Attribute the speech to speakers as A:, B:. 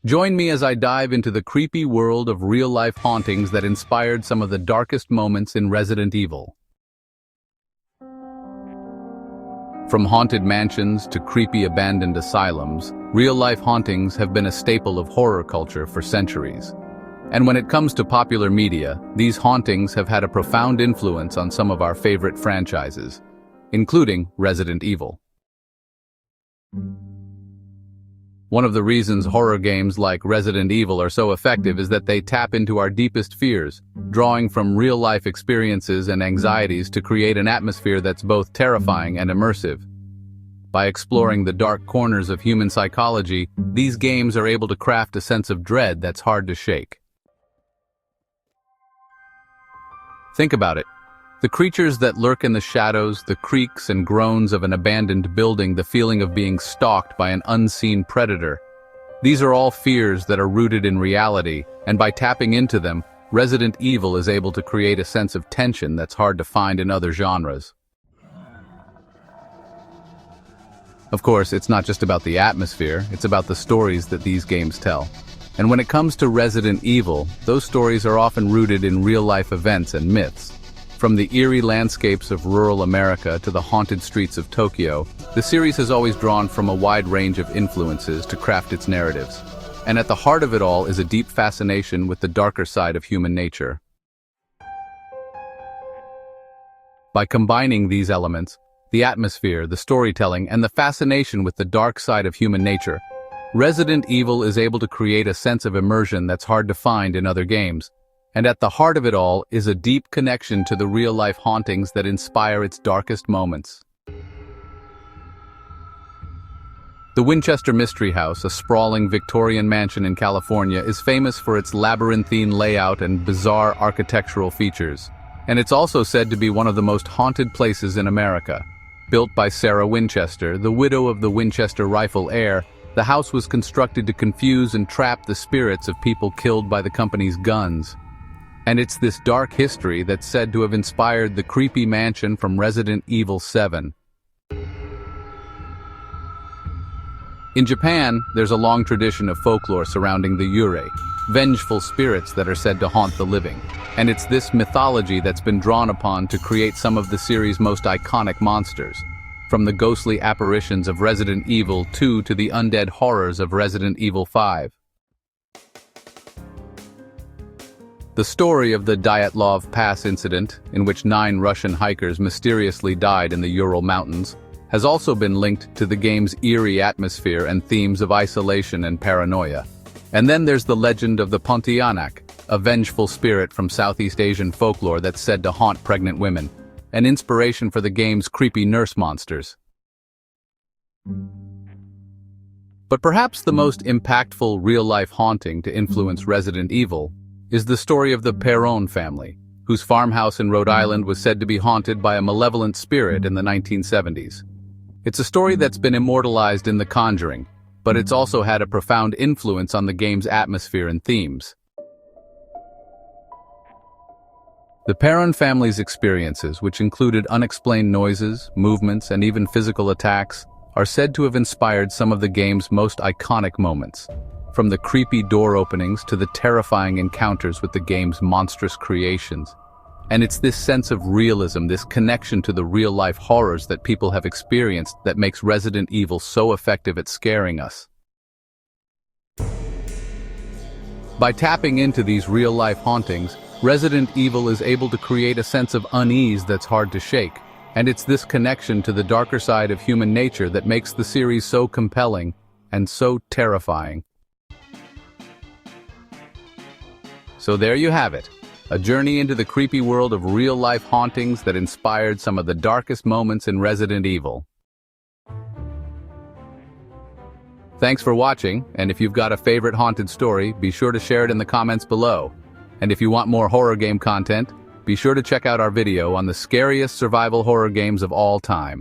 A: Join me as I dive into the creepy world of real-life hauntings that inspired some of the darkest moments in Resident Evil. From haunted mansions to creepy abandoned asylums, real-life hauntings have been a staple of horror culture for centuries. And when it comes to popular media, these hauntings have had a profound influence on some of our favorite franchises, including Resident Evil. One of the reasons horror games like Resident Evil are so effective is that they tap into our deepest fears, drawing from real-life experiences and anxieties to create an atmosphere that's both terrifying and immersive. By exploring the dark corners of human psychology, these games are able to craft a sense of dread that's hard to shake. Think about it. The creatures that lurk in the shadows, the creaks and groans of an abandoned building, the feeling of being stalked by an unseen predator. These are all fears that are rooted in reality, and by tapping into them, Resident Evil is able to create a sense of tension that's hard to find in other genres. Of course, it's not just about the atmosphere, it's about the stories that these games tell. And when it comes to Resident Evil, those stories are often rooted in real-life events and myths. From the eerie landscapes of rural America to the haunted streets of Tokyo, the series has always drawn from a wide range of influences to craft its narratives. And at the heart of it all is a deep fascination with the darker side of human nature. By combining these elements, the atmosphere, the storytelling, and the fascination with the dark side of human nature, Resident Evil is able to create a sense of immersion that's hard to find in other games. And at the heart of it all is a deep connection to the real-life hauntings that inspire its darkest moments. The Winchester Mystery House, a sprawling Victorian mansion in California, is famous for its labyrinthine layout and bizarre architectural features. And it's also said to be one of the most haunted places in America. Built by Sarah Winchester, the widow of the Winchester rifle heir, the house was constructed to confuse and trap the spirits of people killed by the company's guns. And it's this dark history that's said to have inspired the creepy mansion from Resident Evil 7. In Japan, there's a long tradition of folklore surrounding the eerie, vengeful spirits that are said to haunt the living. And it's this mythology that's been drawn upon to create some of the series' most iconic monsters, from the ghostly apparitions of Resident Evil 2 to the undead horrors of Resident Evil 5. The story of the Dyatlov Pass incident, in which 9 Russian hikers mysteriously died in the Ural Mountains, has also been linked to the game's eerie atmosphere and themes of isolation and paranoia. And then there's the legend of the Pontianak, a vengeful spirit from Southeast Asian folklore that's said to haunt pregnant women, an inspiration for the game's creepy nurse monsters. But perhaps the most impactful real-life haunting to influence Resident Evil is the story of the Perron family, whose farmhouse in Rhode Island was said to be haunted by a malevolent spirit in the 1970s. It's a story that's been immortalized in The Conjuring, but it's also had a profound influence on the game's atmosphere and themes. The Perron family's experiences, which included unexplained noises, movements, and even physical attacks, are said to have inspired some of the game's most iconic moments. From the creepy door openings to the terrifying encounters with the game's monstrous creations. And it's this sense of realism, this connection to the real-life horrors that people have experienced that makes Resident Evil so effective at scaring us. By tapping into these real-life hauntings, Resident Evil is able to create a sense of unease that's hard to shake. And it's this connection to the darker side of human nature that makes the series so compelling and so terrifying. So there you have it, a journey into the creepy world of real-life hauntings that inspired some of the darkest moments in Resident Evil. Thanks for watching, and if you've got a favorite haunted story, be sure to share it in the comments below. And if you want more horror game content, be sure to check out our video on the scariest survival horror games of all time.